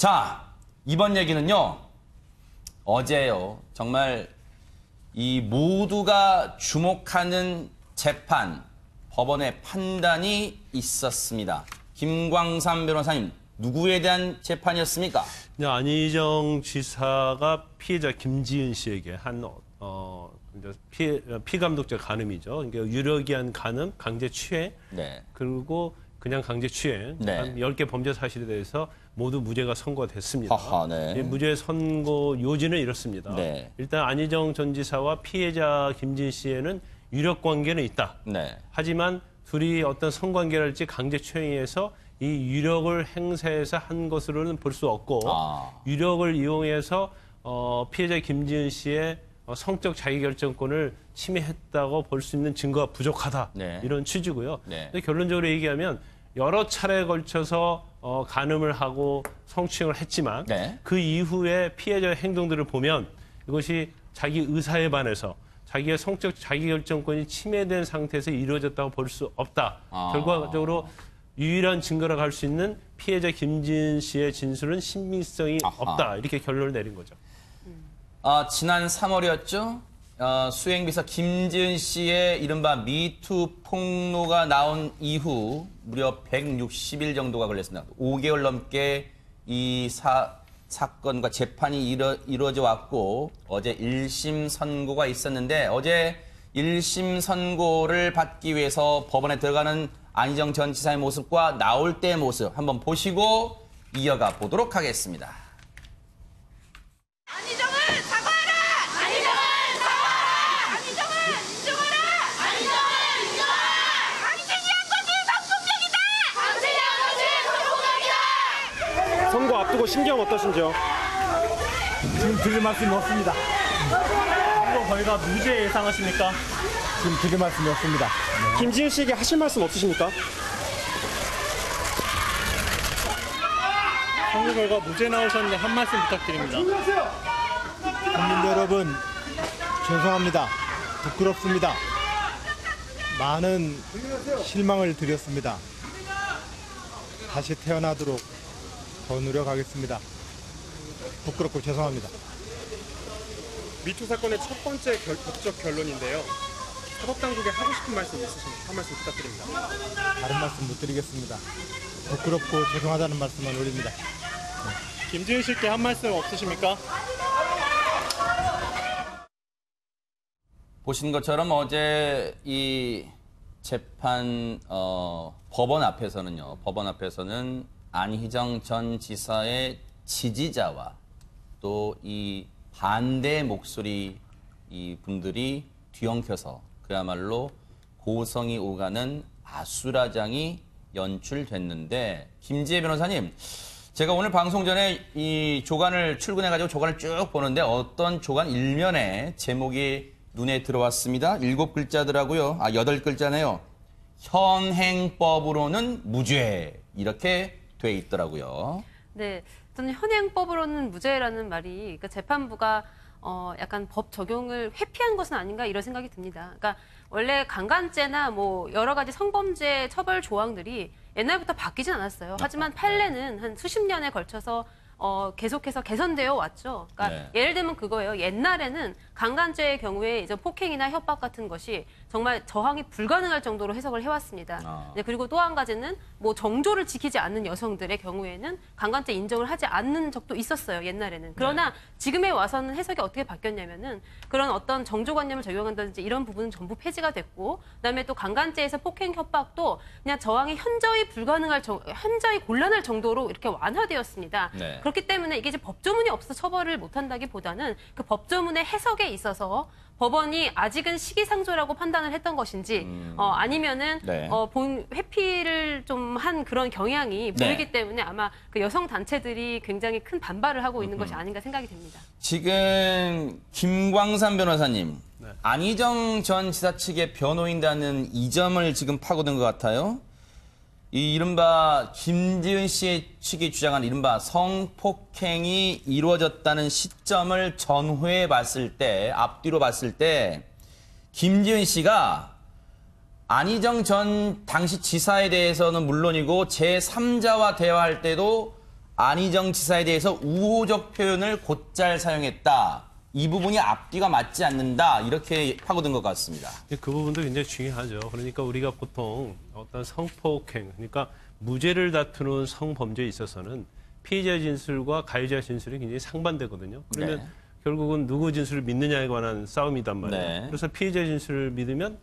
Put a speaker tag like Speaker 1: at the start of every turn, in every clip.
Speaker 1: 자, 이번 얘기는요. 어제요. 정말 이 모두가 주목하는 재판, 법원의 판단이 있었습니다. 김광삼 변호사님, 누구에 대한 재판이었습니까?
Speaker 2: 안희정 지사가 피해자 김지은 씨에게 한 피감독적 간음이죠. 그러니까 유력이한 간음, 강제추행,
Speaker 1: 네.
Speaker 2: 그리고 그냥 강제추행,
Speaker 1: 네.
Speaker 2: 한 10개 범죄 사실에 대해서 모두 무죄가 선고됐습니다.
Speaker 1: 하하, 네.
Speaker 2: 이 무죄 선고 요지는 이렇습니다.
Speaker 1: 네.
Speaker 2: 일단 안희정 전 지사와 피해자 김지은 씨에는 유력 관계는 있다.
Speaker 1: 네.
Speaker 2: 하지만 둘이 어떤 성관계랄지 강제추행에서 이 유력을 행사해서 한 것으로는 볼 수 없고 유력을 이용해서 피해자 김지은 씨의 성적 자기결정권을 침해했다고 볼 수 있는 증거가 부족하다.
Speaker 1: 네.
Speaker 2: 이런 취지고요.
Speaker 1: 네.
Speaker 2: 근데 결론적으로 얘기하면 여러 차례에 걸쳐서 간음을 하고 성추행을 했지만
Speaker 1: 네.
Speaker 2: 그 이후에 피해자의 행동들을 보면 이것이 자기 의사에 반해서 자기의 성적 자기결정권이 침해된 상태에서 이루어졌다고 볼 수 없다. 결과적으로 유일한 증거라고 할 수 있는 피해자 김지은 씨의 진술은 신빙성이 없다. 이렇게 결론을 내린 거죠.
Speaker 1: 지난 3월이었죠. 수행비서 김지은 씨의 이른바 미투 폭로가 나온 이후 무려 160일 정도가 걸렸습니다. 5개월 넘게 이 사건과 재판이 이루어져 왔고 어제 1심 선고가 있었는데 어제 1심 선고를 받기 위해서 법원에 들어가는 안희정 전 지사의 모습과 나올 때의 모습 한번 보시고 이어가 보도록 하겠습니다.
Speaker 3: 안희정은 사과하라! 안희정은 사과하라! 안희정은 인정하라! 안희정은 인정하라! 당신이 한 것이 성폭력이다! 당신이 한 것이 성폭력이다!
Speaker 4: 선고 앞두고 심경 어떠신지요?
Speaker 5: 지금 드릴 말씀이 없습니다.
Speaker 4: 선고 결과 무죄 예상하십니까?
Speaker 5: 지금 드릴 말씀이 없습니다.
Speaker 4: 김지은 씨에게 하실 말씀 없으십니까?
Speaker 6: 선거 결과 무죄 나오셨는데 한 말씀 부탁드립니다.
Speaker 5: 국민 여러분, 죄송합니다. 부끄럽습니다. 많은 실망을 드렸습니다. 다시 태어나도록 더 노력하겠습니다. 부끄럽고 죄송합니다.
Speaker 4: 미투 사건의 첫 번째 법적 결론인데요. 사법당국에 하고 싶은 말씀 있으시면 한 말씀 부탁드립니다.
Speaker 5: 다른 말씀 못 드리겠습니다. 부끄럽고 죄송하다는 말씀만 올립니다.
Speaker 6: 김지은 씨께 한 말씀 없으십니까?
Speaker 1: 보신 것처럼 어제 이 재판 법원 앞에서는 안희정 전 지사의 지지자와 또 이 반대 목소리 이 분들이 뒤엉켜서 그야말로 고성이 오가는 아수라장이 연출됐는데 김지혜 변호사님, 제가 오늘 방송 전에 이 조간을 출근해가지고 조간을 쭉 보는데 어떤 조간 일면에 제목이 눈에 들어왔습니다. 7글자더라고요. 8글자네요. 현행법으로는 무죄 이렇게 돼 있더라고요.
Speaker 7: 네, 저는 현행법으로는 무죄라는 말이 그러니까 재판부가 약간 법 적용을 회피한 것은 아닌가 이런 생각이 듭니다. 그러니까 원래 강간죄나 뭐 여러 가지 성범죄 처벌 조항들이 옛날부터 바뀌진 않았어요. 하지만 판례는 한 수십 년에 걸쳐서 계속해서 개선되어 왔죠. 그러니까 예를 들면 그거예요. 옛날에는 강간죄의 경우에 이제 폭행이나 협박 같은 것이 정말 저항이 불가능할 정도로 해석을 해왔습니다. 네, 그리고 또 한 가지는 뭐 정조를 지키지 않는 여성들의 경우에는 강간죄 인정을 하지 않는 적도 있었어요. 옛날에는. 그러나 지금에 와서는 해석이 어떻게 바뀌었냐면은 그런 어떤 정조관념을 적용한다든지 이런 부분은 전부 폐지가 됐고, 그다음에 또 강간죄에서 폭행 협박도 그냥 저항이 현저히 현저히 곤란할 정도로 이렇게 완화되었습니다.
Speaker 1: 네.
Speaker 7: 그렇기 때문에 이게 이제 법조문이 없어서 처벌을 못한다기보다는 그 법조문의 해석에 있어서 법원이 아직은 시기상조라고 판단을 했던 것인지 아니면은 본 회피를 좀 한 그런 경향이 보이기 때문에 아마 그 여성 단체들이 굉장히 큰 반발을 하고 있는 것이 아닌가 생각이 됩니다.
Speaker 1: 지금 김광삼 변호사님, 안희정 전 지사 측의 변호인단은 이 점을 지금 파고든 것 같아요. 이 이른바 김지은 씨 측이 주장한 이른바 성폭행이 이루어졌다는 시점을 전후에 봤을 때, 앞뒤로 봤을 때 김지은 씨가 안희정 전 당시 지사에 대해서는 물론이고 제3자와 대화할 때도 안희정 지사에 대해서 우호적 표현을 곧잘 사용했다. 이 부분이 앞뒤가 맞지 않는다. 이렇게 파고든 것 같습니다.
Speaker 2: 그 부분도 굉장히 중요하죠. 그러니까 우리가 보통 어떤 성폭행, 그러니까 무죄를 다투는 성범죄에 있어서는 피해자 진술과 가해자 진술이 굉장히 상반되거든요. 그러면
Speaker 1: 네.
Speaker 2: 결국은 누구 진술을 믿느냐에 관한 싸움이단 말이에요.
Speaker 1: 네.
Speaker 2: 그래서 피해자 진술을 믿으면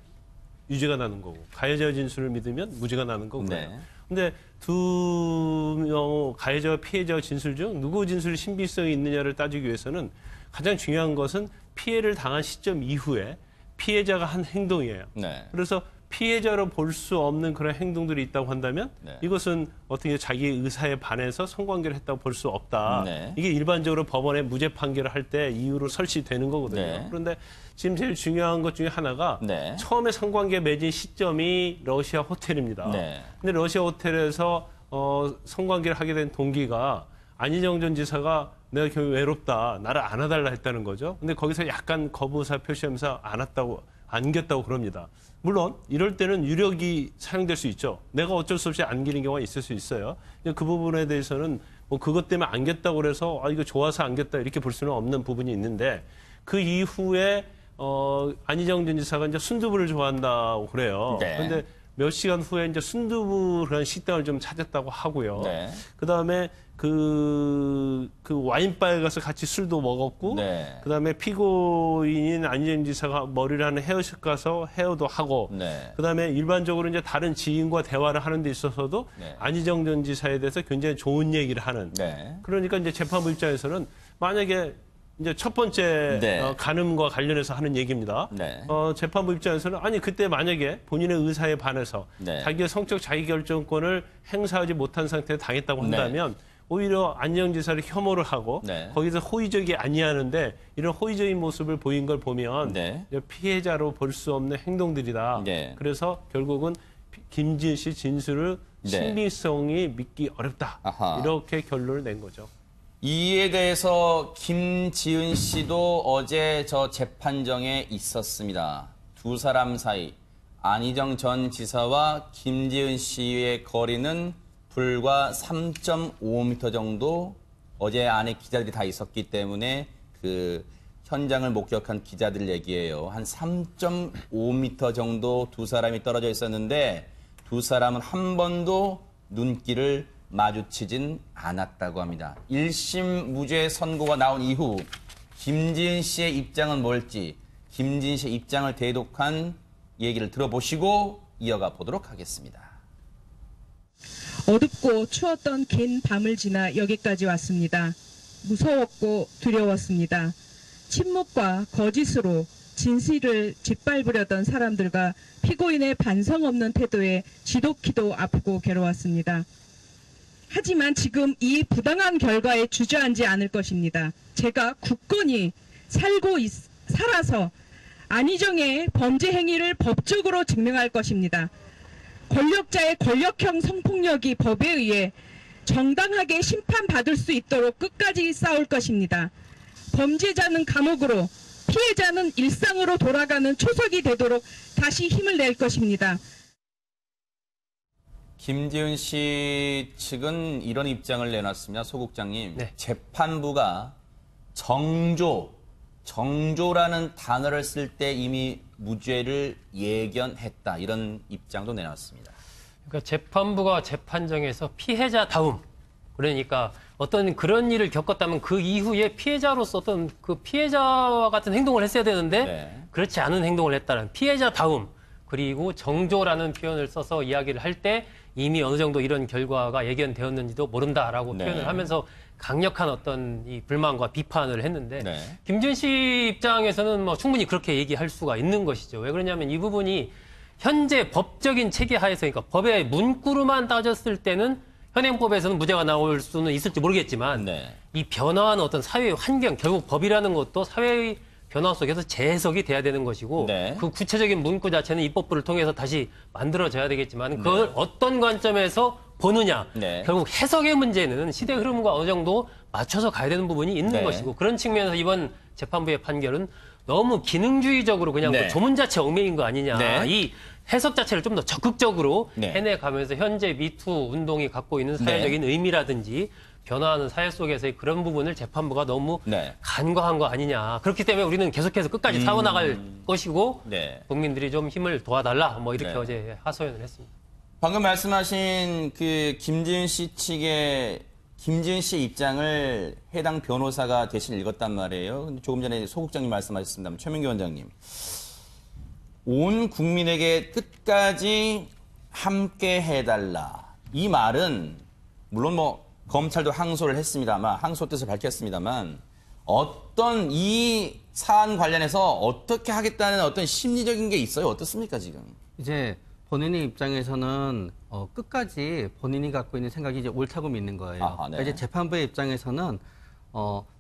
Speaker 2: 유죄가 나는 거고 가해자 진술을 믿으면 무죄가 나는 거고요.
Speaker 1: 네.
Speaker 2: 근데 두 명 가해자와 피해자 진술 중 누구 진술이 신빙성이 있느냐를 따지기 위해서는 가장 중요한 것은 피해를 당한 시점 이후에 피해자가 한 행동이에요.
Speaker 1: 네.
Speaker 2: 그래서 피해자로 볼 수 없는 그런 행동들이 있다고 한다면
Speaker 1: 네.
Speaker 2: 이것은 어떻게 자기의 의사에 반해서 성관계를 했다고 볼 수 없다.
Speaker 1: 네.
Speaker 2: 이게 일반적으로 법원에 무죄 판결을 할 때 이유로 설치되는 거거든요.
Speaker 1: 네.
Speaker 2: 그런데 지금 제일 중요한 것 중에 하나가
Speaker 1: 네.
Speaker 2: 처음에 성관계 맺은 시점이 러시아 호텔입니다.
Speaker 1: 네.
Speaker 2: 근데 러시아 호텔에서 성관계를 하게 된 동기가 안희정 전 지사가 내가 결국 외롭다, 나를 안아달라 했다는 거죠. 근데 거기서 약간 거부사 표시하면서 안겼다고 그럽니다. 물론 이럴 때는 유력이 사용될 수 있죠. 내가 어쩔 수 없이 안기는 경우가 있을 수 있어요. 그 부분에 대해서는 뭐 그것 때문에 안겼다고 그래서 이거 좋아서 안겼다 이렇게 볼 수는 없는 부분이 있는데 그 이후에 안희정 전 지사가 이제 순두부를 좋아한다고 그래요.
Speaker 1: 네.
Speaker 2: 그런데 몇 시간 후에 이제 순두부라는 식당을 좀 찾았다고 하고요.
Speaker 1: 네.
Speaker 2: 그다음에 그 와인바에 가서 같이 술도 먹었고,
Speaker 1: 네.
Speaker 2: 그다음에 피고인인 안희정 지사가 머리를 하는 헤어샵 가서 헤어도 하고,
Speaker 1: 네.
Speaker 2: 그다음에 일반적으로 이제 다른 지인과 대화를 하는 데 있어서도
Speaker 1: 네.
Speaker 2: 안희정 전 지사에 대해서 굉장히 좋은 얘기를 하는.
Speaker 1: 네.
Speaker 2: 그러니까 이제 재판부 입장에서는 만약에 이제 첫 번째
Speaker 1: 네.
Speaker 2: 간음과 관련해서 하는 얘기입니다.
Speaker 1: 네.
Speaker 2: 재판부 입장에서는 아니 그때 만약에 본인의 의사에 반해서
Speaker 1: 네.
Speaker 2: 자기의 성적 자기결정권을 행사하지 못한 상태에 당했다고 한다면 오히려 안희정 지사를 혐오를 하고
Speaker 1: 네.
Speaker 2: 거기서 호의적이 아니하는데 이런 호의적인 모습을 보인 걸 보면
Speaker 1: 네.
Speaker 2: 이제 피해자로 볼 수 없는 행동들이다.
Speaker 1: 네.
Speaker 2: 그래서 결국은 김지은 씨 진술을
Speaker 1: 네.
Speaker 2: 신빙성이 믿기 어렵다.
Speaker 1: 아하.
Speaker 2: 이렇게 결론을 낸 거죠.
Speaker 1: 이에 대해서 김지은 씨도 어제 저 재판정에 있었습니다. 두 사람 사이 안희정 전 지사와 김지은 씨의 거리는 불과 3.5m 정도. 어제 안에 기자들이 다 있었기 때문에 그 현장을 목격한 기자들 얘기예요. 한 3.5m 정도 두 사람이 떨어져 있었는데 두 사람은 한 번도 눈길을 마주치진 않았다고 합니다. 1심 무죄 선고가 나온 이후 김지은 씨의 입장은 뭘지 김지은 씨의 입장을 대독한 얘기를 들어보시고 이어가 보도록 하겠습니다.
Speaker 8: 어둡고 추웠던 긴 밤을 지나 여기까지 왔습니다. 무서웠고 두려웠습니다. 침묵과 거짓으로 진실을 짓밟으려던 사람들과 피고인의 반성 없는 태도에 지독히도 아프고 괴로웠습니다. 하지만 지금 이 부당한 결과에 주저앉지 않을 것입니다. 제가 굳건히 살아서 안희정의 범죄 행위를 법적으로 증명할 것입니다. 권력자의 권력형 성폭력이 법에 의해 정당하게 심판받을 수 있도록 끝까지 싸울 것입니다. 범죄자는 감옥으로, 피해자는 일상으로 돌아가는 초석이 되도록 다시 힘을 낼 것입니다.
Speaker 1: 김지은 씨 측은 이런 입장을 내놨습니다. 소 국장님.
Speaker 9: 네.
Speaker 1: 재판부가 정조라는 단어를 쓸 때 이미 무죄를 예견했다. 이런 입장도 내놨습니다.
Speaker 9: 그러니까 재판부가 재판정에서 피해자다움, 그러니까 어떤 그런 일을 겪었다면 그 이후에 피해자로서 어떤 그 피해자와 같은 행동을 했어야 되는데
Speaker 1: 네.
Speaker 9: 그렇지 않은 행동을 했다는 피해자다움, 그리고 정조라는 표현을 써서 이야기를 할 때 이미 어느 정도 이런 결과가 예견되었는지도 모른다라고
Speaker 1: 네.
Speaker 9: 표현을 하면서 강력한 어떤 이 불만과 비판을 했는데
Speaker 1: 네.
Speaker 9: 김지은 씨 입장에서는 뭐 충분히 그렇게 얘기할 수가 있는 것이죠. 왜 그러냐면 이 부분이 현재 법적인 체계 하에서, 그러니까 법의 문구로만 따졌을 때는 현행법에서는 무죄가 나올 수는 있을지 모르겠지만
Speaker 1: 네.
Speaker 9: 이 변화하는 어떤 사회의 환경, 결국 법이라는 것도 사회의 변화 속에서 재해석이 돼야 되는 것이고
Speaker 1: 네.
Speaker 9: 그 구체적인 문구 자체는 입법부를 통해서 다시 만들어져야 되겠지만 그걸 어떤 관점에서 보느냐.
Speaker 1: 네.
Speaker 9: 결국 해석의 문제는 시대 흐름과 어느 정도 맞춰서 가야 되는 부분이 있는
Speaker 1: 네.
Speaker 9: 것이고 그런 측면에서 이번 재판부의 판결은 너무 기능주의적으로 그냥
Speaker 1: 네.
Speaker 9: 그 조문 자체 얽매인 거 아니냐.
Speaker 1: 네.
Speaker 9: 이 해석 자체를 좀 더 적극적으로
Speaker 1: 네.
Speaker 9: 해내가면서 현재 미투 운동이 갖고 있는 사회적인 의미라든지 변화하는 사회 속에서의 그런 부분을 재판부가 너무
Speaker 1: 네.
Speaker 9: 간과한 거 아니냐. 그렇기 때문에 우리는 계속해서 끝까지 싸워나갈 것이고
Speaker 1: 네.
Speaker 9: 국민들이 좀 힘을 도와달라. 뭐 이렇게
Speaker 1: 네.
Speaker 9: 어제 하소연을 했습니다.
Speaker 1: 방금 말씀하신 그 김지은 씨 측의 김지은 씨의 입장을 해당 변호사가 대신 읽었단 말이에요. 근데 조금 전에 소국장님 말씀하셨습니다. 최민규 원장님. 온 국민에게 끝까지 함께 해달라. 이 말은 물론 뭐 검찰도 항소를 했습니다만 항소 뜻을 밝혔습니다만 어떤 이 사안 관련해서 어떻게 하겠다는 어떤 심리적인 게 있어요? 어떻습니까 지금?
Speaker 10: 이제 본인의 입장에서는 끝까지 본인이 갖고 있는 생각이 이제 옳다고 믿는 거예요.
Speaker 1: 아하, 네.
Speaker 10: 그러니까 이제 재판부의 입장에서는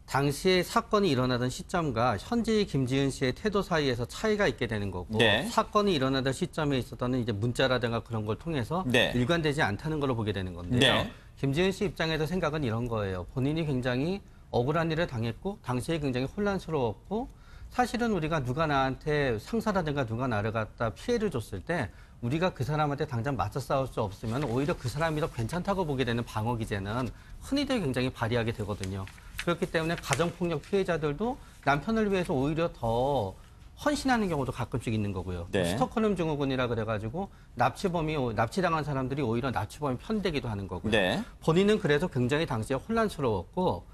Speaker 10: 당시에 사건이 일어나던 시점과 현재의 김지은 씨의 태도 사이에서 차이가 있게 되는 거고
Speaker 1: 네.
Speaker 10: 사건이 일어나던 시점에 있었던 이제 문자라든가 그런 걸 통해서
Speaker 1: 네.
Speaker 10: 일관되지 않다는 걸로 보게 되는 건데요.
Speaker 1: 네.
Speaker 10: 김지은 씨 입장에서 생각은 이런 거예요. 본인이 굉장히 억울한 일을 당했고 당시에 굉장히 혼란스러웠고 사실은 우리가 누가 나한테 상사라든가 누가 나를 갖다 피해를 줬을 때 우리가 그 사람한테 당장 맞서 싸울 수 없으면 오히려 그 사람이 더 괜찮다고 보게 되는 방어 기제는 흔히들 굉장히 발휘하게 되거든요. 그렇기 때문에 가정폭력 피해자들도 남편을 위해서 오히려 더 헌신하는 경우도 가끔씩 있는 거고요.
Speaker 1: 네.
Speaker 10: 스톡홀름 증후군이라 그래가지고 납치당한 사람들이 오히려 납치범이 편되기도 하는 거고요.
Speaker 1: 네.
Speaker 10: 본인은 그래서 굉장히 당시에 혼란스러웠고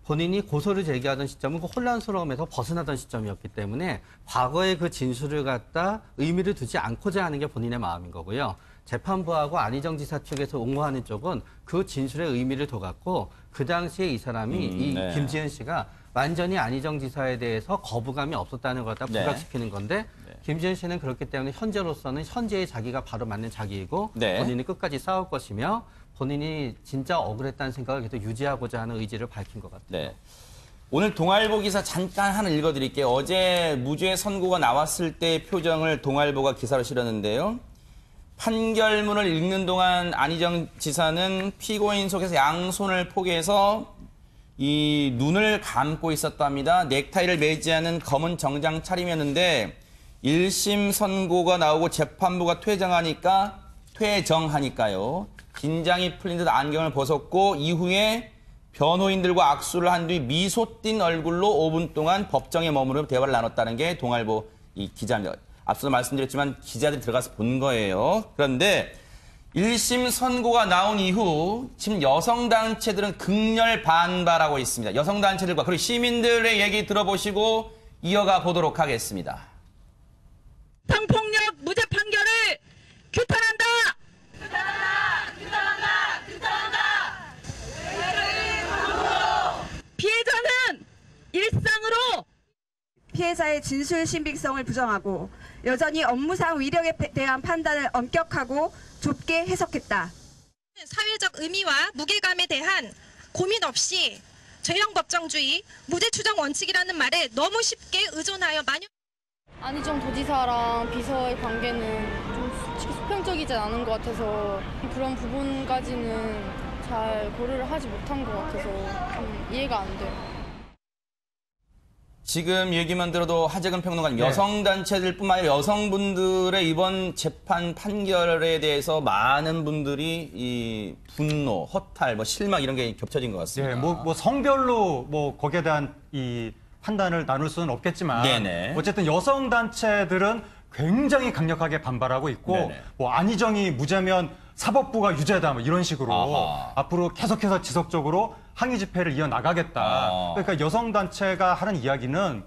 Speaker 10: 본인이 고소를 제기하던 시점은 그 혼란스러움에서 벗어나던 시점이었기 때문에 과거의 그 진술을 갖다 의미를 두지 않고자 하는 게 본인의 마음인 거고요. 재판부하고 안희정 지사 측에서 옹호하는 쪽은 그 진술의 의미를 둬갖고 그 당시에 이 사람이
Speaker 1: 네.
Speaker 10: 이 김지은 씨가 완전히 안희정 지사에 대해서 거부감이 없었다는 걸 갖다
Speaker 1: 네.
Speaker 10: 부각시키는 건데
Speaker 1: 네.
Speaker 10: 김지은 씨는 그렇기 때문에 현재로서는 현재의 자기가 바로 맞는 자기이고
Speaker 1: 네.
Speaker 10: 본인이 끝까지 싸울 것이며 본인이 진짜 억울했다는 생각을 계속 유지하고자 하는 의지를 밝힌 것 같아요.
Speaker 1: 네. 오늘 동아일보 기사 잠깐 하나 읽어드릴게요. 어제 무죄 선고가 나왔을 때의 표정을 동아일보가 기사로 실었는데요. 판결문을 읽는 동안 안희정 지사는 피고인 속에서 양손을 포개해서 이 눈을 감고 있었답니다. 넥타이를 매지 않은 검은 정장 차림이었는데 1심 선고가 나오고 재판부가 퇴정하니까요. 긴장이 풀린 듯 안경을 벗었고 이후에 변호인들과 악수를 한 뒤 미소 띤 얼굴로 5분 동안 법정에 머무르며 대화를 나눴다는 게 동아일보 이 기자입니다. 앞서도 말씀드렸지만 기자들이 들어가서 본 거예요. 그런데 1심 선고가 나온 이후 지금 여성단체들은 극렬 반발하고 있습니다. 여성단체들과 그리고 시민들의 얘기 들어보시고 이어가 보도록 하겠습니다.
Speaker 8: 성폭력 무죄 판결을 규탄한다! 피해자는 일상으로
Speaker 11: 피해자의 진술 신빙성을 부정하고 여전히 업무상 위력에 대한 판단을 엄격하고 좁게 해석했다.
Speaker 3: 사회적 의미와 무게감에 대한 고민 없이 죄형법정주의, 무죄 추정 원칙이라는 말에 너무 쉽게 의존하여
Speaker 12: 안희정 도지사랑 비서의 관계는 좀 솔직히 수평적이지 않은 것 같아서 그런 부분까지는 잘 고려를 하지 못한 것 같아서 좀 이해가 안 돼요.
Speaker 1: 지금 얘기만 들어도 하재근 평론가님, 여성단체들뿐만 아니라 여성분들의 이번 재판 판결에 대해서 많은 분들이 이 분노, 허탈, 뭐 실망 이런 게 겹쳐진 것 같습니다.
Speaker 13: 네, 뭐 성별로 뭐 거기에 대한 이 판단을 나눌 수는 없겠지만
Speaker 1: 네네.
Speaker 13: 어쨌든 여성단체들은 굉장히 강력하게 반발하고 있고
Speaker 1: 네네.
Speaker 13: 뭐 안희정이 무죄면 사법부가 유죄다 뭐 이런 식으로
Speaker 1: 아하.
Speaker 13: 앞으로 계속해서 지속적으로 항의 집회를 이어나가겠다. 그러니까 여성단체가 하는 이야기는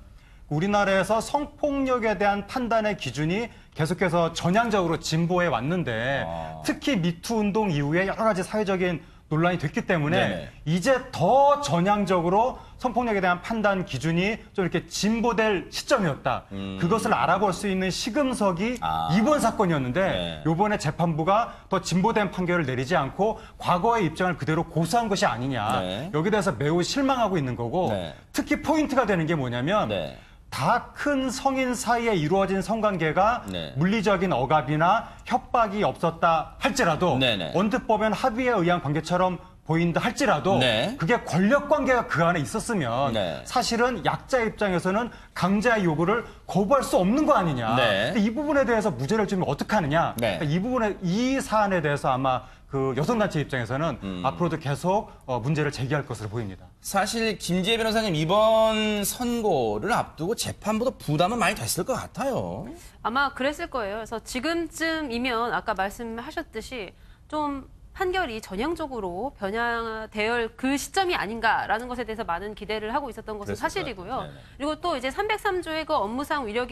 Speaker 13: 우리나라에서 성폭력에 대한 판단의 기준이 계속해서 전향적으로 진보해 왔는데 특히 미투 운동 이후에 여러 가지 사회적인 논란이 됐기 때문에
Speaker 1: 네네.
Speaker 13: 이제 더 전향적으로 성폭력에 대한 판단 기준이 좀 이렇게 진보될 시점이었다. 그것을 알아볼 수 있는 시금석이 이번 사건이었는데 이번에 재판부가 더 진보된 판결을 내리지 않고 과거의 입장을 그대로 고수한 것이 아니냐.
Speaker 1: 네.
Speaker 13: 여기에 대해서 매우 실망하고 있는 거고 특히 포인트가 되는 게 뭐냐면 다 큰 성인 사이에 이루어진 성관계가 물리적인 억압이나 협박이 없었다 할지라도 언뜻 보면 합의에 의한 관계처럼 보인다 할지라도 그게 권력 관계가 그 안에 있었으면 사실은 약자 입장에서는 강자의 요구를 거부할 수 없는 거 아니냐. 근데 이 부분에 대해서 무죄를 주면 어떡하느냐. 그러니까 이 부분에 이 사안에 대해서 아마 그 여성단체 입장에서는 앞으로도 계속 문제를 제기할 것으로 보입니다.
Speaker 1: 사실 김지혜 변호사님 이번 선고를 앞두고 재판부도 부담은 많이 됐을 것 같아요.
Speaker 7: 아마 그랬을 거예요. 그래서 지금쯤이면 아까 말씀하셨듯이 좀 판결이 전향적으로 변화될 그 시점이 아닌가라는 것에 대해서 많은 기대를 하고 있었던 것은 사실이고요.
Speaker 1: 네네.
Speaker 7: 그리고 또 이제 303조의 그 업무상 위력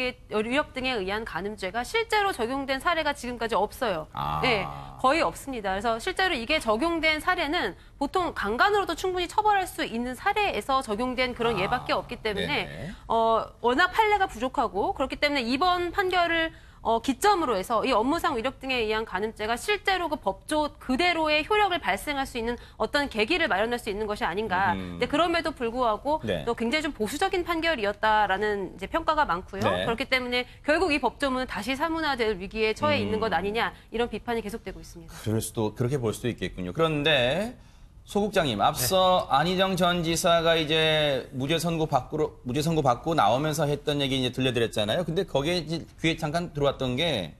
Speaker 7: 등에 의한 간음죄가 실제로 적용된 사례가 지금까지 없어요. 네, 거의 없습니다. 그래서 실제로 이게 적용된 사례는 보통 강간으로도 충분히 처벌할 수 있는 사례에서 적용된 그런 예밖에 없기 때문에 워낙 판례가 부족하고 그렇기 때문에 이번 판결을 기점으로 해서 이 업무상 위력 등에 의한 간음죄가 실제로 그 법조 그대로의 효력을 발생할 수 있는 어떤 계기를 마련할 수 있는 것이 아닌가. 근데 그럼에도 불구하고 또 굉장히 좀 보수적인 판결이었다라는 이제 평가가 많고요. 그렇기 때문에 결국 이 법조문은 다시 사문화될 위기에 처해 있는 것 아니냐 이런 비판이 계속되고 있습니다.
Speaker 1: 그렇게 볼 수도 있겠군요. 그런데 소 국장님, 앞서 안희정 전 지사가 이제 무죄 선고 받고 나오면서 했던 얘기 이제 들려드렸잖아요. 근데 거기에 이제 귀에 잠깐 들어왔던 게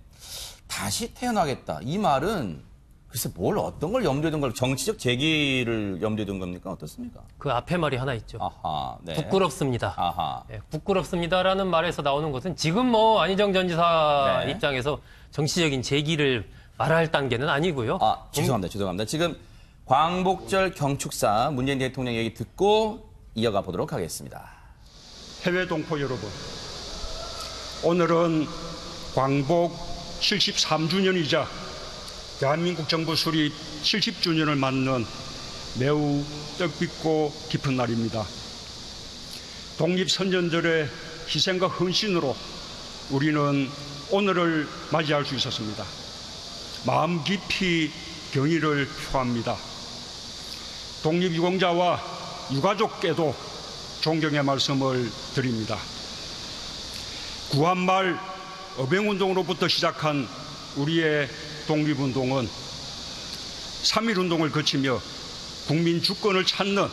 Speaker 1: 다시 태어나겠다. 이 말은 글쎄 어떤 걸 염두에 둔 걸 정치적 재기를 염두에 둔 겁니까? 어떻습니까?
Speaker 9: 그 앞에 말이 하나 있죠.
Speaker 1: 아하, 네.
Speaker 9: 부끄럽습니다. 네, 부끄럽습니다라는 말에서 나오는 것은 지금 안희정 전 지사 입장에서 정치적인 재기를 말할 단계는 아니고요.
Speaker 1: 죄송합니다. 지금 광복절 경축사 문재인 대통령 얘기 듣고 이어가 보도록 하겠습니다.
Speaker 14: 해외 동포 여러분, 오늘은 광복 73주년이자 대한민국 정부 수립 70주년을 맞는 매우 뜻깊고 깊은 날입니다. 독립선전들의 희생과 헌신으로 우리는 오늘을 맞이할 수 있었습니다. 마음 깊이 경의를 표합니다. 독립유공자와 유가족께도 존경의 말씀을 드립니다. 구한말 어병운동으로부터 시작한 우리의 독립운동은 3.1운동을 거치며 국민 주권을 찾는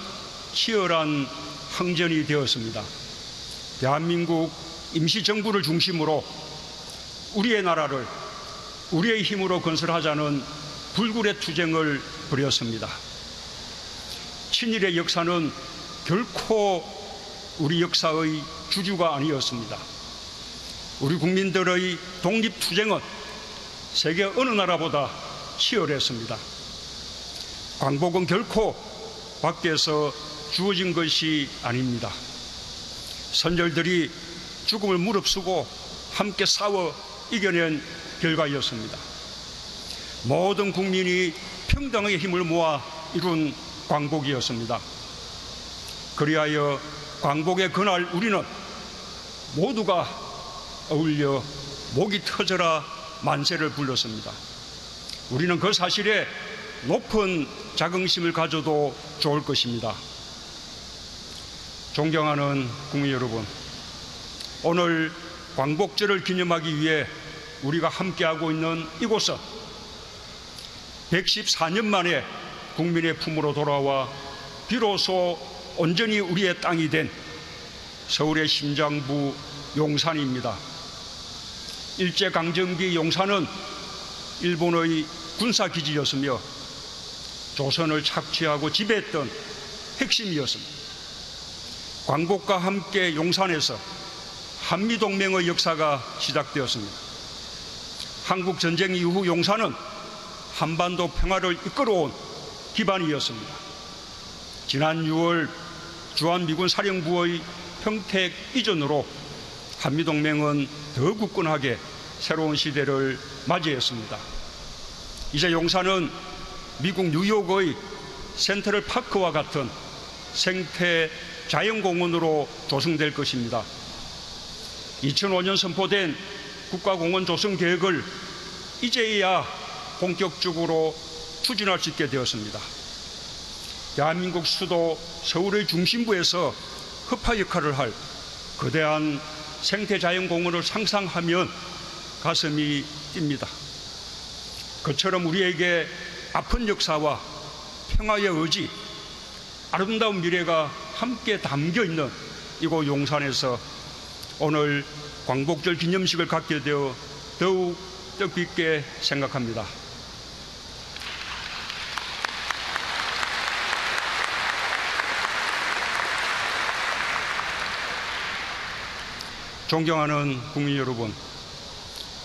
Speaker 14: 치열한 항전이 되었습니다. 대한민국 임시정부를 중심으로 우리의 나라를 우리의 힘으로 건설하자는 불굴의 투쟁을 벌였습니다. 친일의 역사는 결코 우리 역사의 주주가 아니었습니다. 우리 국민들의 독립투쟁은 세계 어느 나라보다 치열했습니다. 광복은 결코 밖에서 주어진 것이 아닙니다. 선열들이 죽음을 무릅쓰고 함께 싸워 이겨낸 결과였습니다. 모든 국민이 평등의 힘을 모아 이룬 광복이었습니다. 그리하여 광복의 그날 우리는 모두가 어울려 목이 터져라 만세를 불렀습니다. 우리는 그 사실에 높은 자긍심을 가져도 좋을 것입니다. 존경하는 국민 여러분, 오늘 광복절을 기념하기 위해 우리가 함께하고 있는 이곳은 114년 만에 국민의 품으로 돌아와 비로소 온전히 우리의 땅이 된 서울의 심장부 용산입니다. 일제강점기 용산은 일본의 군사기지였으며 조선을 착취하고 지배했던 핵심이었습니다. 광복과 함께 용산에서 한미동맹의 역사가 시작되었습니다. 한국전쟁 이후 용산은 한반도 평화를 이끌어온 기반이었습니다. 지난 6월 주한미군 사령부의 평택 이전으로 한미동맹은 더 굳건하게 새로운 시대를 맞이했습니다. 이제 용산은 미국 뉴욕의 센트럴 파크와 같은 생태 자연공원으로 조성될 것입니다. 2005년 선포된 국가공원 조성 계획을 이제야 본격적으로 추진할 수 있게 되었습니다. 대한민국 수도 서울의 중심부에서 허파 역할을 할 거대한 생태자연공원을 상상하면 가슴이 뜁니다. 그처럼 우리에게 아픈 역사와 평화의 의지, 아름다운 미래가 함께 담겨있는 이곳 용산에서 오늘 광복절 기념식을 갖게 되어 더욱 뜻깊게 생각합니다. 존경하는 국민 여러분,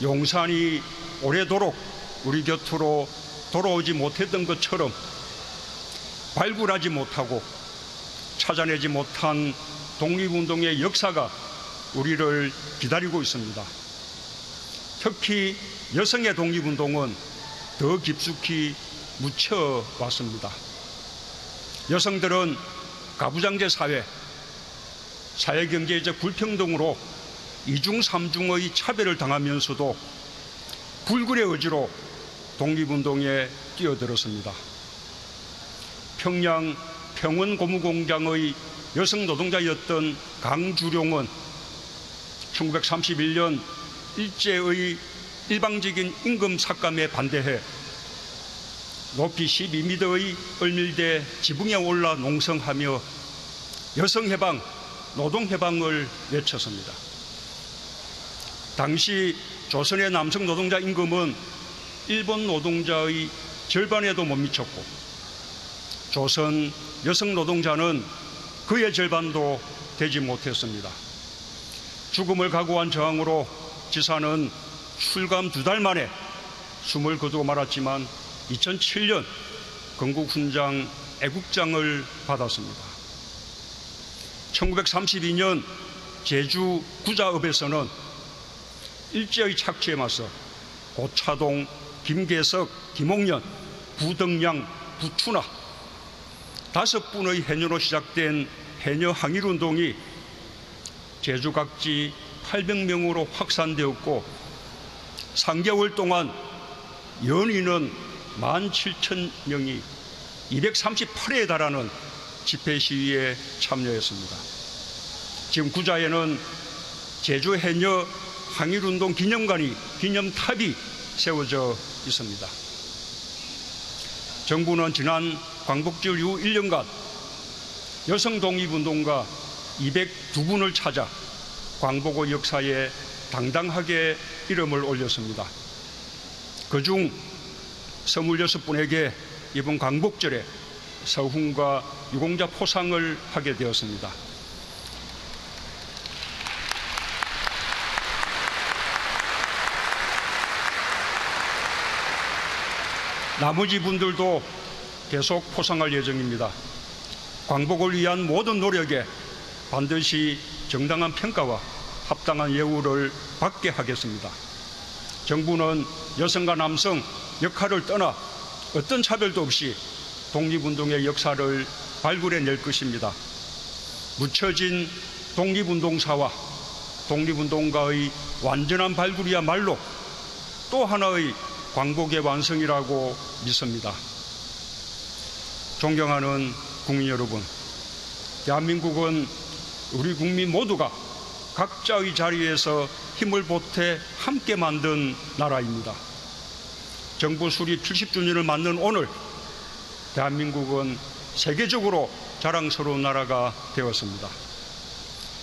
Speaker 14: 용산이 오래도록 우리 곁으로 돌아오지 못했던 것처럼 발굴하지 못하고 찾아내지 못한 독립운동의 역사가 우리를 기다리고 있습니다. 특히 여성의 독립운동은 더 깊숙이 묻혀왔습니다. 여성들은 가부장제 사회, 사회경제적 불평등으로 이중 삼중의 차별을 당하면서도 불굴의 의지로 독립운동에 뛰어들었습니다. 평양 평원고무공장의 여성 노동자였던 강주룡은 1931년 일제의 일방적인 임금 삭감에 반대해 높이 12m의 을밀대 지붕에 올라 농성하며 여성해방, 노동해방을 외쳤습니다. 당시 조선의 남성 노동자 임금은 일본 노동자의 절반에도 못 미쳤고 조선 여성 노동자는 그의 절반도 되지 못했습니다. 죽음을 각오한 저항으로 지사는 출감 2달 만에 숨을 거두고 말았지만 2007년 건국훈장 애국장을 받았습니다. 1932년 제주 구자읍에서는 일제의 착취에 맞서 고차동, 김계석, 김옥년, 부덕량, 부춘하 5분의 해녀로 시작된 해녀 항일운동이 제주 각지 800명으로 확산되었고 3개월 동안 연인은 17,000명이 238회에 달하는 집회 시위에 참여했습니다. 지금 구자에는 제주 해녀 항일운동 기념탑이 세워져 있습니다. 정부는 지난 광복절 이후 1년간 여성 독립운동가 202분을 찾아 광복의 역사에 당당하게 이름을 올렸습니다. 그중 26분에게 이번 광복절에 서훈과 유공자 포상을 하게 되었습니다. 나머지 분들도 계속 포상할 예정입니다. 광복을 위한 모든 노력에 반드시 정당한 평가와 합당한 예우를 받게 하겠습니다. 정부는 여성과 남성 역할을 떠나 어떤 차별도 없이 독립운동의 역사를 발굴해낼 것입니다. 묻혀진 독립운동사와 독립운동가의 완전한 발굴이야말로 또 하나의 광복의 완성이라고 믿습니다. 존경하는 국민 여러분, 대한민국은 우리 국민 모두가 각자의 자리에서 힘을 보태 함께 만든 나라입니다. 정부 수립 70주년을 맞는 오늘, 대한민국은 세계적으로 자랑스러운 나라가 되었습니다.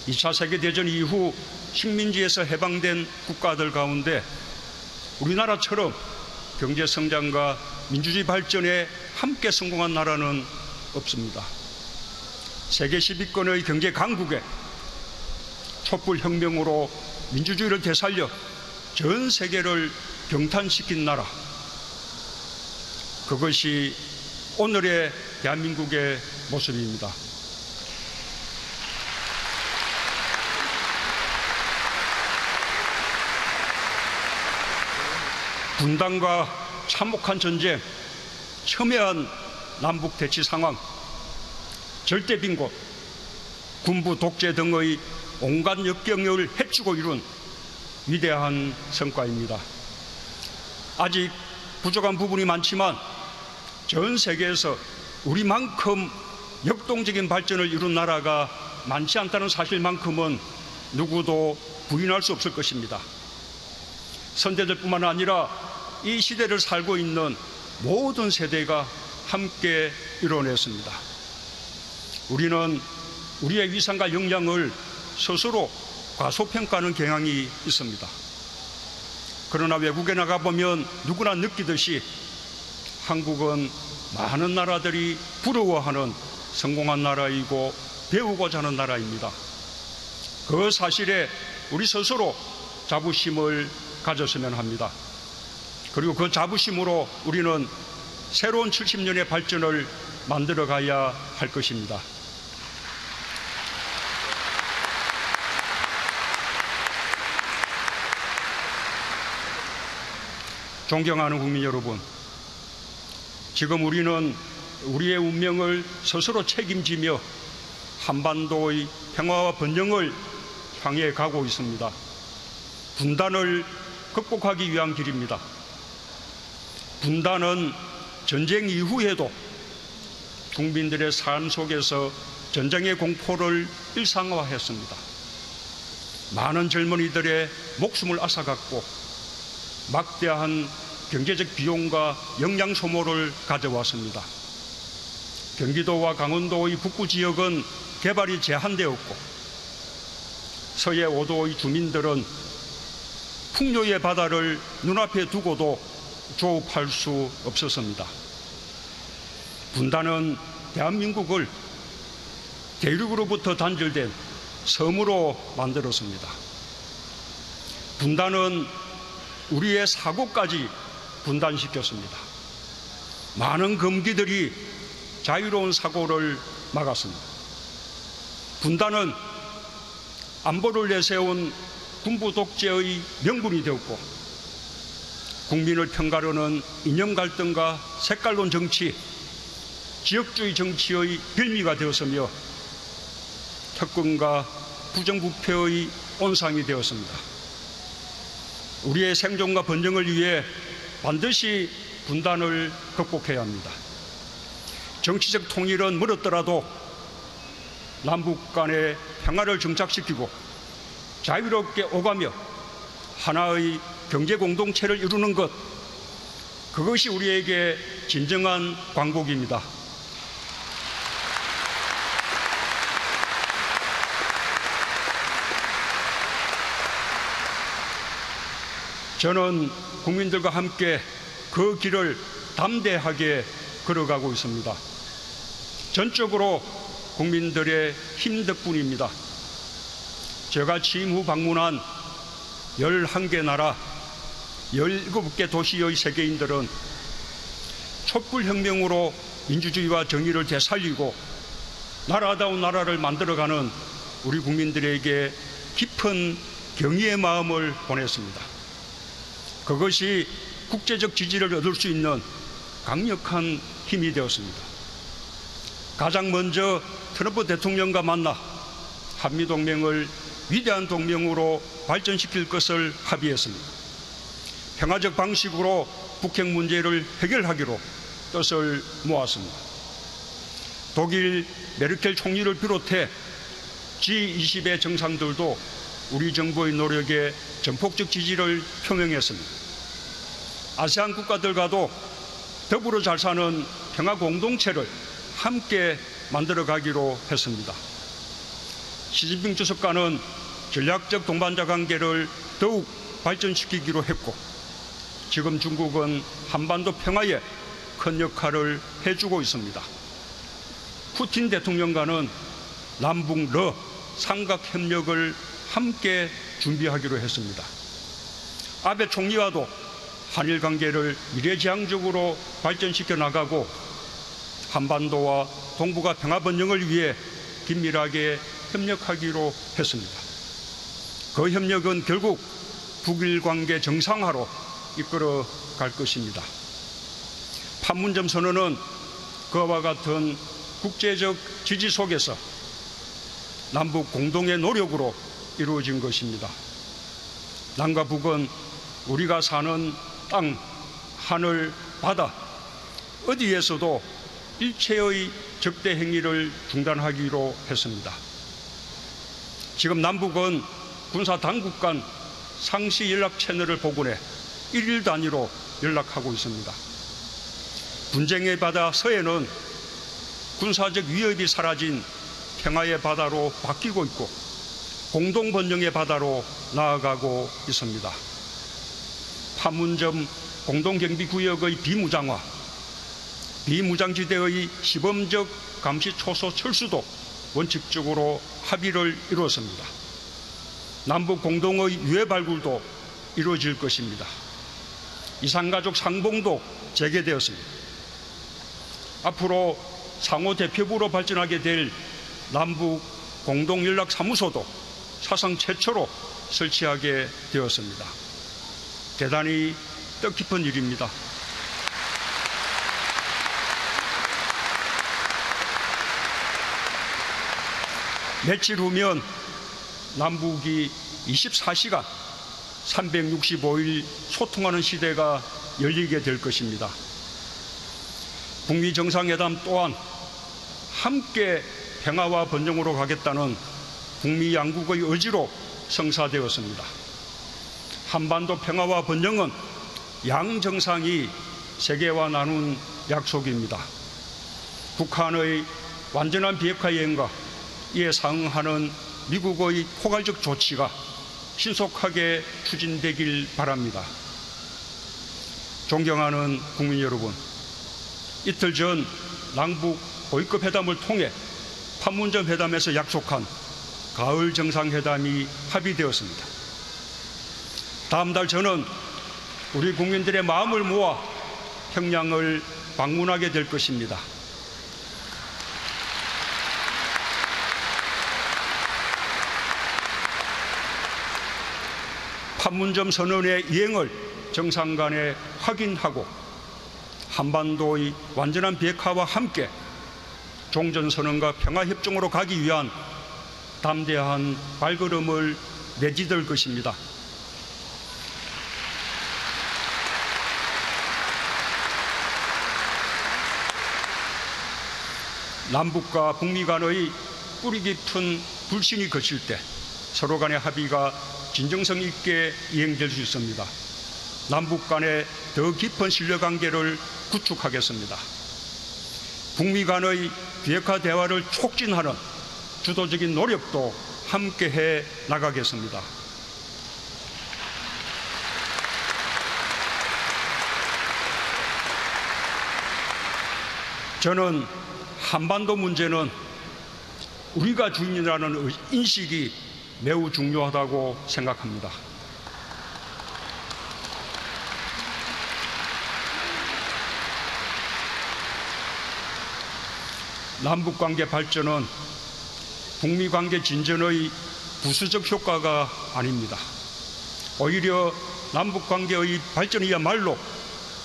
Speaker 14: 2차 세계대전 이후 식민지에서 해방된 국가들 가운데 우리나라처럼 경제성장과 민주주의 발전에 함께 성공한 나라는 없습니다. 세계 10위권의 경제 강국에 촛불혁명으로 민주주의를 되살려 전 세계를 경탄시킨 나라, 그것이 오늘의 대한민국의 모습입니다. 분단과 참혹한 전쟁, 첨예한 남북 대치 상황, 절대 빈곤, 군부 독재 등의 온갖 역경을 헤치고 이룬 위대한 성과입니다. 아직 부족한 부분이 많지만 전 세계에서 우리만큼 역동적인 발전을 이룬 나라가 많지 않다는 사실만큼은 누구도 부인할 수 없을 것입니다. 선대들뿐만 아니라 이 시대를 살고 있는 모든 세대가 함께 이뤄냈습니다. 우리는 우리의 위상과 역량을 스스로 과소평가하는 경향이 있습니다. 그러나 외국에 나가보면 누구나 느끼듯이 한국은 많은 나라들이 부러워하는 성공한 나라이고 배우고자 하는 나라입니다. 그 사실에 우리 스스로 자부심을 가졌으면 합니다. 그리고 그 자부심으로 우리는 새로운 70년의 발전을 만들어가야 할 것입니다. 존경하는 국민 여러분, 지금 우리는 우리의 운명을 스스로 책임지며 한반도의 평화와 번영을 향해 가고 있습니다. 분단을 극복하기 위한 길입니다. 분단은 전쟁 이후에도 국민들의 삶 속에서 전쟁의 공포를 일상화했습니다. 많은 젊은이들의 목숨을 앗아갔고 막대한 경제적 비용과 영양 소모를 가져왔습니다. 경기도와 강원도의 북부 지역은 개발이 제한되었고 서해 5도의 주민들은 풍요의 바다를 눈앞에 두고도 조업할 수 없었습니다. 분단은 대한민국을 대륙으로부터 단절된 섬으로 만들었습니다. 분단은 우리의 사고까지 분단시켰습니다. 많은 검기들이 자유로운 사고를 막았습니다. 분단은 안보를 내세운 군부 독재의 명분이 되었고 국민을 편가르는 이념 갈등과 색깔론 정치, 지역주의 정치의 빌미가 되었으며 특권과 부정부패의 온상이 되었습니다. 우리의 생존과 번영을 위해 반드시 분단을 극복해야 합니다. 정치적 통일은 멀었더라도 남북 간의 평화를 정착시키고 자유롭게 오가며 하나의 경제 공동체를 이루는 것, 그것이 우리에게 진정한 광복입니다. 저는 국민들과 함께 그 길을 담대하게 걸어가고 있습니다. 전적으로 국민들의 힘 덕분입니다. 제가 취임 후 방문한 11개 나라, 17개 도시의 세계인들은 촛불혁명으로 민주주의와 정의를 되살리고 나라다운 나라를 만들어가는 우리 국민들에게 깊은 경의의 마음을 보냈습니다. 그것이 국제적 지지를 얻을 수 있는 강력한 힘이 되었습니다. 가장 먼저 트럼프 대통령과 만나 한미동맹을 위대한 동맹으로 발전시킬 것을 합의했습니다. 평화적 방식으로 북핵 문제를 해결하기로 뜻을 모았습니다. 독일 메르켈 총리를 비롯해 G20의 정상들도 우리 정부의 노력에 전폭적 지지를 표명했습니다. 아세안 국가들과도 더불어 잘 사는 평화 공동체를 함께 만들어가기로 했습니다. 시진핑 주석과는 전략적 동반자 관계를 더욱 발전시키기로 했고 지금 중국은 한반도 평화에 큰 역할을 해주고 있습니다. 푸틴 대통령과는 남북러 삼각협력을 함께 준비하기로 했습니다. 아베 총리와도 한일 관계를 미래지향적으로 발전시켜 나가고 한반도와 동북아 평화 번영을 위해 긴밀하게 협력하기로 했습니다. 그 협력은 결국 북일 관계 정상화로 이끌어 갈 것입니다. 판문점 선언은 그와 같은 국제적 지지 속에서 남북 공동의 노력으로 이루어진 것입니다. 남과 북은 우리가 사는 땅, 하늘, 바다 어디에서도 일체의 적대 행위를 중단하기로 했습니다. 지금 남북은 군사 당국 간 상시 연락 채널을 복원해 1일 단위로 연락하고 있습니다. 분쟁의 바다 서해는 군사적 위협이 사라진 평화의 바다로 바뀌고 있고 공동 번영의 바다로 나아가고 있습니다. 판문점 공동경비구역의 비무장화, 비무장지대의 시범적 감시 초소 철수도 원칙적으로 합의를 이루었습니다. 남북 공동의 유해 발굴도 이루어질 것입니다. 이산가족 상봉도 재개되었습니다. 앞으로 상호 대표부로 발전하게 될 남북 공동연락사무소도 사상 최초로 설치하게 되었습니다. 대단히 뜻깊은 일입니다. 며칠 후면 남북이 24시간 365일 소통하는 시대가 열리게 될 것입니다. 북미 정상회담 또한 함께 평화와 번영으로 가겠다는 북미 양국의 의지로 성사되었습니다. 한반도 평화와 번영은 양 정상이 세계와 나눈 약속입니다. 북한의 완전한 비핵화 여행과 이에 상응하는 미국의 포괄적 조치가 신속하게 추진되길 바랍니다. 존경하는 국민 여러분, 이틀 전 남북 고위급 회담을 통해 판문점 회담에서 약속한 가을 정상회담이 합의되었습니다. 다음 달 저는 우리 국민들의 마음을 모아 평양을 방문하게 될 것입니다. 판문점 선언의 이행을 정상 간에 확인하고 한반도의 완전한 비핵화와 함께 종전선언과 평화협정으로 가기 위한 담대한 발걸음을 내디딜 것입니다. 남북과 북미 간의 뿌리 깊은 불신이 거칠 때 서로 간의 합의가 진정성 있게 이행될 수 있습니다. 남북 간의 더 깊은 신뢰관계를 구축하겠습니다. 북미 간의 비핵화 대화를 촉진하는 주도적인 노력도 함께해 나가겠습니다. 저는 한반도 문제는 우리가 주인이라는 인식이 매우 중요하다고 생각합니다. 남북관계 발전은 북미관계 진전의 부수적 효과가 아닙니다. 오히려 남북관계의 발전이야말로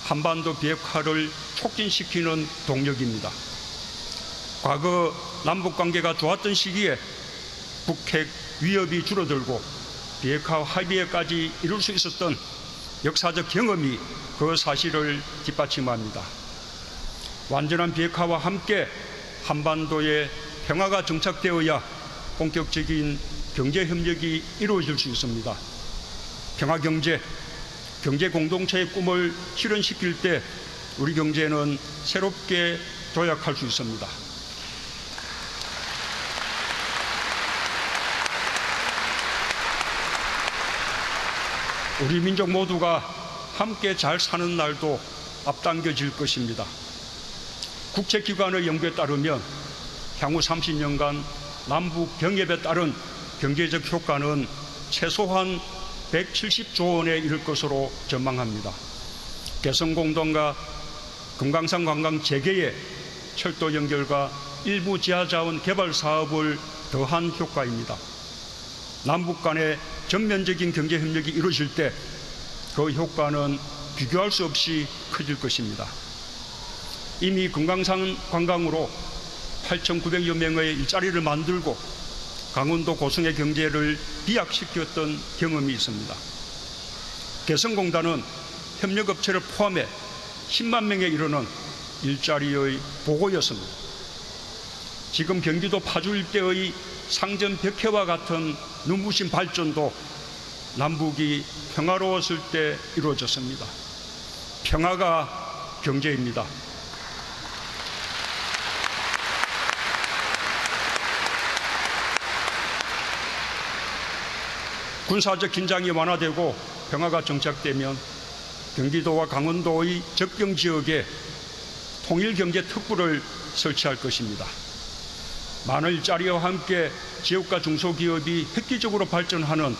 Speaker 14: 한반도 비핵화를 촉진시키는 동력입니다. 과거 남북관계가 좋았던 시기에 북핵 위협이 줄어들고 비핵화 합의에까지 이룰 수 있었던 역사적 경험이 그 사실을 뒷받침합니다. 완전한 비핵화와 함께 한반도에 평화가 정착되어야 본격적인 경제협력이 이루어질 수 있습니다. 평화경제, 경제공동체의 꿈을 실현시킬 때 우리 경제는 새롭게 도약할 수 있습니다. 우리 민족 모두가 함께 잘 사는 날도 앞당겨질 것입니다. 국제기관의 연구에 따르면 향후 30년간 남북 경협에 따른 경제적 효과는 최소한 170조 원에 이를 것으로 전망합니다. 개성공단과 금강산 관광 재개에 철도 연결과 일부 지하자원 개발 사업을 더한 효과입니다. 남북 간의 전면적인 경제협력이 이루어질 때 그 효과는 비교할 수 없이 커질 것입니다. 이미 금강산 관광으로 8,900여 명의 일자리를 만들고 강원도 고성의 경제를 비약시켰던 경험이 있습니다. 개성공단은 협력업체를 포함해 10만 명에 이르는 일자리의 보고였습니다. 지금 경기도 파주 일대의 상전 벽해와 같은 눈부신 발전도 남북이 평화로웠을 때 이루어졌습니다. 평화가 경제입니다. 군사적 긴장이 완화되고 평화가 정착되면 경기도와 강원도의 접경 지역에 통일경제특구를 설치할 것입니다. 많은 일자리와 함께 지역과 중소기업이 획기적으로 발전하는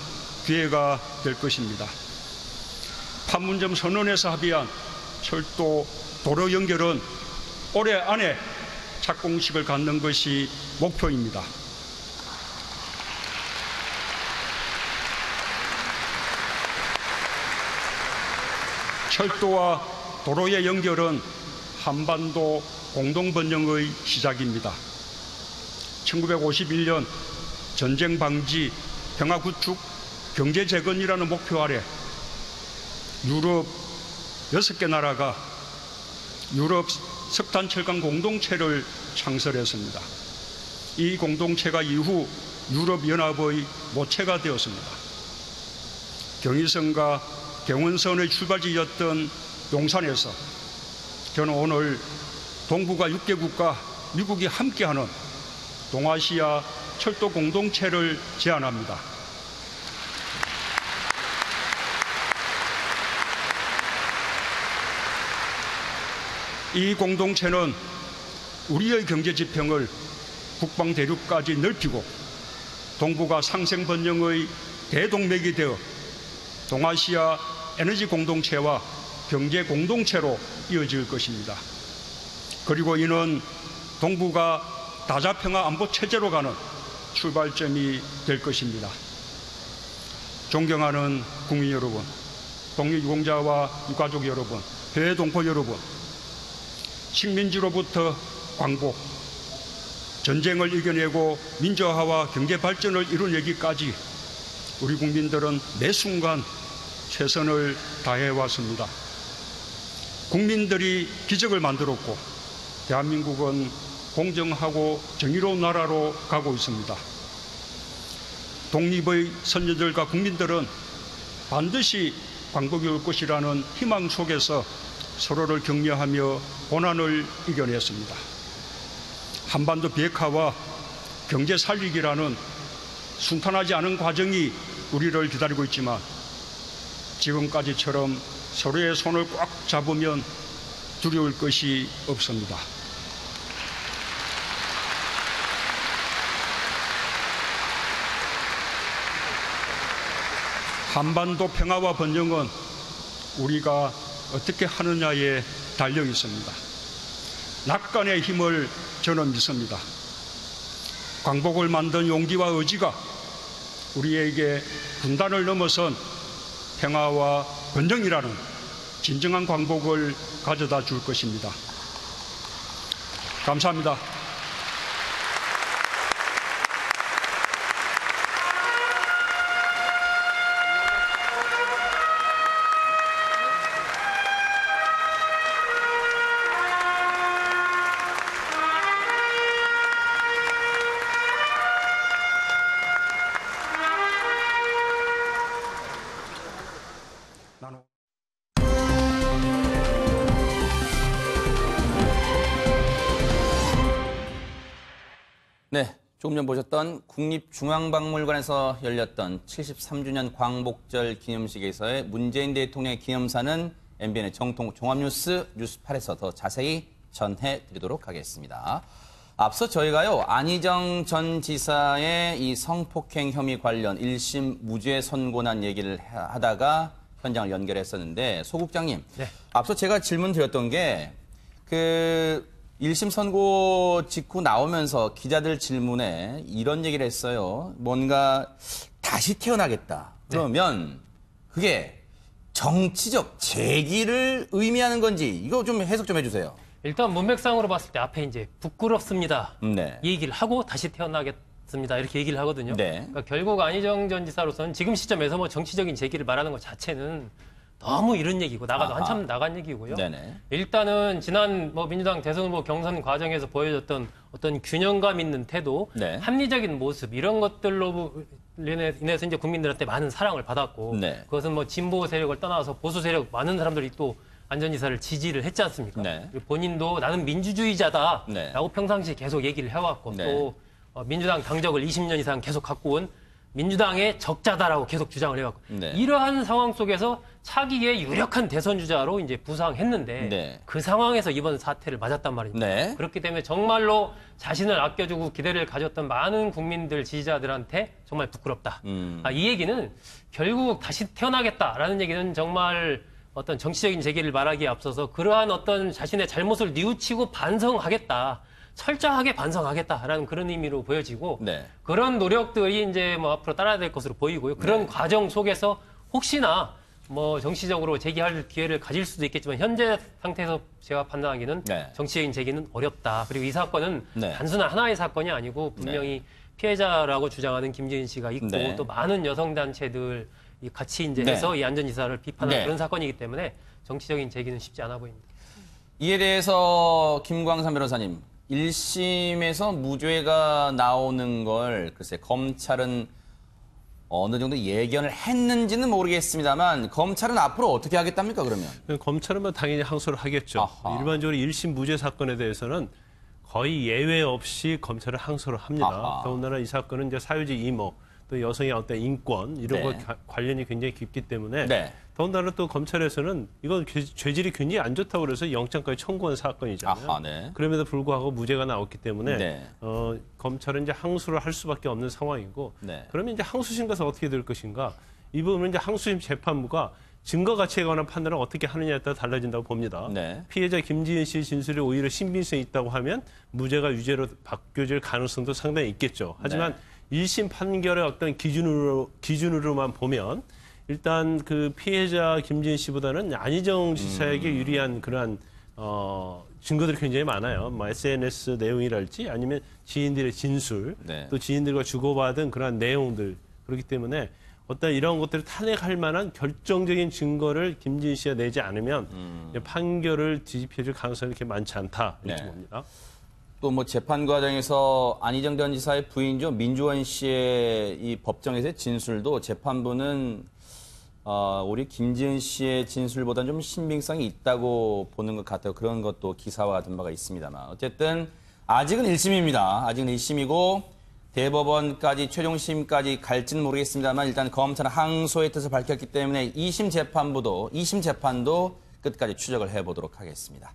Speaker 14: 기회가 될 것입니다. 판문점 선언에서 합의한 철도 도로 연결은 올해 안에 착공식을 갖는 것이 목표입니다. 철도와 도로의 연결은 한반도 공동번영의 시작입니다. 1951년 전쟁 방지, 평화 구축, 경제 재건이라는 목표 아래 유럽 6개 나라가 유럽 석탄 철강 공동체를 창설했습니다. 이 공동체가 이후 유럽 연합의 모체가 되었습니다. 경의선과 경운선의 출발지였던 용산에서 저는 오늘 동북아 6개국과 미국이 함께하는 동아시아 철도 공동체를 제안합니다. 이 공동체는 우리의 경제 지평을 북방 대륙까지 넓히고 동북아 상생 번영의 대동맥이 되어 동아시아 에너지 공동체와 경제 공동체로 이어질 것입니다. 그리고 이는 동북아 다자평화 안보 체제로 가는 출발점이 될 것입니다. 존경하는 국민 여러분, 독립유공자와 유가족 여러분, 해외 동포 여러분, 식민지로부터 광복, 전쟁을 이겨내고 민주화와 경제 발전을 이뤄내기까지 우리 국민들은 매 순간 최선을 다해왔습니다. 국민들이 기적을 만들었고 대한민국은 공정하고 정의로운 나라로 가고 있습니다. 독립의 선조들과 국민들은 반드시 광복이 올 것이라는 희망 속에서 서로를 격려하며 고난을 이겨냈습니다. 한반도 비핵화와 경제 살리기라는 순탄하지 않은 과정이 우리를 기다리고 있지만 지금까지처럼 서로의 손을 꽉 잡으면 두려울 것이 없습니다. 한반도 평화와 번영은 우리가 어떻게 하느냐에 달려 있습니다. 낙관의 힘을 저는 믿습니다. 광복을 만든 용기와 의지가 우리에게 분단을 넘어선 평화와 번영이라는 진정한 광복을 가져다 줄 것입니다. 감사합니다.
Speaker 1: 네, 조금 전 보셨던 국립중앙박물관에서 열렸던 73주년 광복절 기념식에서의 문재인 대통령의 기념사는 MBN의 정통 종합뉴스 뉴스8에서 더 자세히 전해드리도록 하겠습니다. 앞서 저희가요, 안희정 전 지사의 이 성폭행 혐의 관련 1심 무죄 선고난 얘기를 하다가 현장을 연결했었는데, 소 국장님, 네. 앞서 제가 질문 드렸던 게 1심 선고 직후 나오면서 기자들 질문에 이런 얘기를 했어요. 뭔가 다시 태어나겠다. 그러면 그게 정치적 재기를 의미하는 건지 이거 좀 해석 좀 해주세요.
Speaker 9: 일단 문맥상으로 봤을 때 앞에 이제 부끄럽습니다.
Speaker 1: 네.
Speaker 9: 이 얘기를 하고 다시 태어나겠습니다. 이렇게 얘기를 하거든요.
Speaker 1: 네.
Speaker 9: 그러니까 결국 안희정 전 지사로서는 지금 시점에서 뭐 정치적인 재기를 말하는 것 자체는 너무 이런 얘기고 나가도 한참 나간 얘기고요. 네네. 일단은 지난 민주당 대선 후보 경선 과정에서 보여줬던 어떤 균형감 있는 태도, 네. 합리적인 모습 이런 것들로 인해서 이제 국민들한테 많은 사랑을 받았고, 네. 그것은 진보 세력을 떠나서 보수 세력 많은 사람들이 또 안 전 지사를 지지를 했지 않습니까? 네. 본인도 나는 민주주의자다라고 네. 평상시에 계속 얘기를 해왔고, 네. 또 민주당 당적을 20년 이상 계속 갖고 온 민주당의 적자다라고 계속 주장을 해왔고 이러한 상황 속에서 차기의 유력한 대선 주자로 이제 부상했는데 그 상황에서 이번 사태를 맞았단 말입니다. 그렇기 때문에 정말로 자신을 아껴주고 기대를 가졌던 많은 국민들 지지자들한테 정말 부끄럽다. 이 얘기는 결국 다시 태어나겠다라는 얘기는 정말 어떤 정치적인 재기를 말하기에 앞서서 그러한 어떤 자신의 잘못을 뉘우치고 반성하겠다. 철저하게 반성하겠다라는 그런 의미로 보여지고 그런 노력들이 이제 뭐 앞으로 따라야 될 것으로 보이고요. 그런 과정 속에서 혹시나 뭐 정치적으로 제기할 기회를 가질 수도 있겠지만 현재 상태에서 제가 판단하기는 정치적인 제기는 어렵다. 그리고 이 사건은 단순한 하나의 사건이 아니고 분명히 피해자라고 주장하는 김지은 씨가 있고 또 많은 여성 단체들 같이 이제 해서 이 안전지사를 비판하는 그런 사건이기 때문에 정치적인 제기는 쉽지 않아 보입니다.
Speaker 1: 이에 대해서 김광삼 변호사님, 1심에서 무죄가 나오는 걸 글쎄 검찰은 어느 정도 예견을 했는지는 모르겠습니다만 검찰은 앞으로 어떻게 하겠답니까 그러면?
Speaker 2: 검찰은 뭐 당연히 항소를 하겠죠. 일반적으로 1심 무죄 사건에 대해서는 거의 예외 없이 검찰은 항소를 합니다. 더군다나 이 사건은 이제 사유지 이모 또 여성의 어떤 인권 이런 거 관련이 굉장히 깊기 때문에 더군다나 또 검찰에서는 이건 죄질이 굉장히 안 좋다고 그래서 영장까지 청구한 사건이잖아요. 그럼에도 불구하고 무죄가 나왔기 때문에 검찰은 이제 항소를 할 수밖에 없는 상황이고 그러면 이제 항소심 가서 어떻게 될 것인가 이 부분은 이제 항소심 재판부가 증거 가치에 관한 판단을 어떻게 하느냐에 따라 달라진다고 봅니다. 피해자 김지은 씨 진술이 오히려 신빙성이 있다고 하면 무죄가 유죄로 바뀌어질 가능성도 상당히 있겠죠. 하지만 1심 판결의 어떤 기준으로만 보면 일단 그 피해자 김지은 씨보다는 안희정 지사에게 유리한 그러한 증거들이 굉장히 많아요. 뭐 SNS 내용이랄지 아니면 지인들의 진술, 또 지인들과 주고받은 그러한 내용들 그렇기 때문에 어떤 이런 것들을 탄핵할 만한 결정적인 증거를 김지은 씨가 내지 않으면 판결을 뒤집혀질 가능성이 그렇게 많지 않다 이렇게 봅니다.
Speaker 1: 또 뭐 재판 과정에서 안희정 전 지사의 부인죠 민주원 씨의 이 법정에서의 진술도 재판부는 우리 김지은 씨의 진술보다는 좀 신빙성이 있다고 보는 것 같아요. 그런 것도 기사화가 된 바가 있습니다만 어쨌든 아직은 1심입니다. 아직은 1심이고 대법원까지 최종심까지 갈지는 모르겠습니다만 일단 검찰은 항소의 뜻을 밝혔기 때문에 2심 재판도 끝까지 추적을 해보도록 하겠습니다.